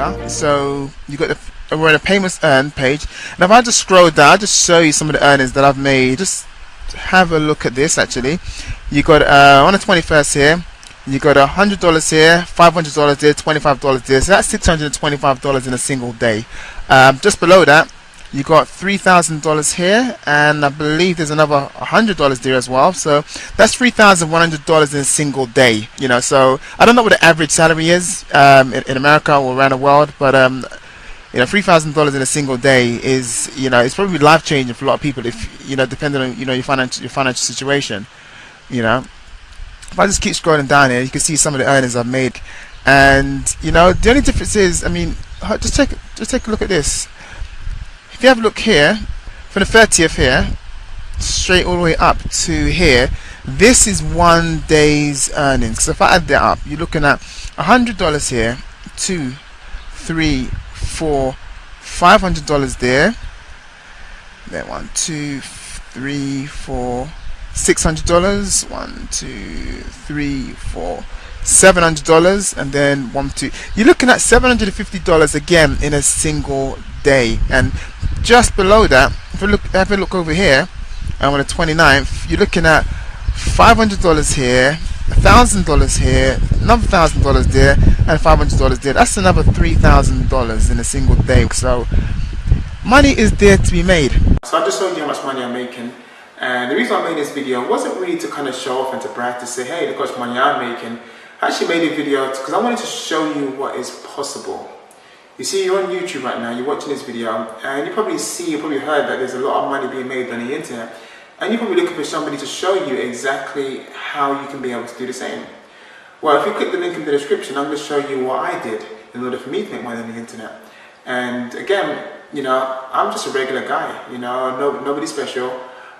here. So you got we're in a payments earned page, and if I just scroll down, I'll just show you some of the earnings that I've made. Just have a look at this. Actually, you got on the 21st here, you got $100 here, $500 there, $25 there. So that's $625 in a single day. Just below that, you got $3,000 here, and I believe there's another $100 there as well. So that's $3,100 in a single day. You know, so I don't know what the average salary is in America or around the world, but you know, $3,000 in a single day is, you know, it's probably life changing for a lot of people if, you know, depending on, you know, your financial situation. You know, if I just keep scrolling down here, you can see some of the earnings I've made, and you know, the only difference is, I mean, just take a look at this. If you have a look here, from the 30th here, straight all the way up to here, this is 1 day's earnings. So if I add that up, you're looking at $100 here, 2, 3, 4, $500 there. Then 1, 2, 3, 4, $600. 1, 2, 3, 4, $700, and then 1, 2. You're looking at $750 again in a single day. And just below that, if you have a look over here, on the 29th, you're looking at $500 here, $1,000 here, another $1,000 there, and $500 there. That's another $3,000 in a single day. So money is there to be made. So I just showed you how much money I'm making, and the reason I made this video wasn't really to kind of show off and to brag, to say, hey, look how much money I'm making. I actually made a video because I wanted to show you what is possible. You see, you're on YouTube right now, you're watching this video, and you probably heard that there's a lot of money being made on the internet, and you're probably looking for somebody to show you exactly how you can be able to do the same. Well, if you click the link in the description, I'm going to show you what I did in order for me to make money on the internet. And again, you know, I'm just a regular guy, you know, nobody special.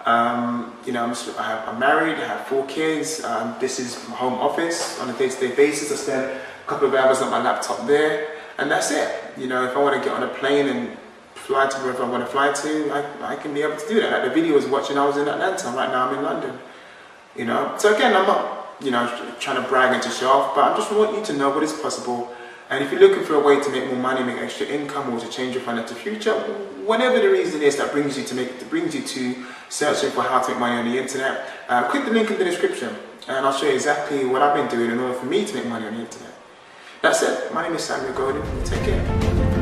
You know, I'm married, I have 4 kids, this is my home office. On a day-to-day basis, I spend a couple of hours on my laptop there, and that's it. You know, if I want to get on a plane and fly to wherever I want to fly to, I can be able to do that. Like the video I was watching, I was in Atlanta, right now I'm in London. You know, so again, I'm not, you know, trying to brag and to show off, but I just want you to know what is possible. And if you're looking for a way to make more money, make extra income, or to change your financial future, whatever the reason is that brings you to searching for how to make money on the internet, click the link in the description, and I'll show you exactly what I've been doing in order for me to make money on the internet. That's it. My name is Samuel Golden. Take care.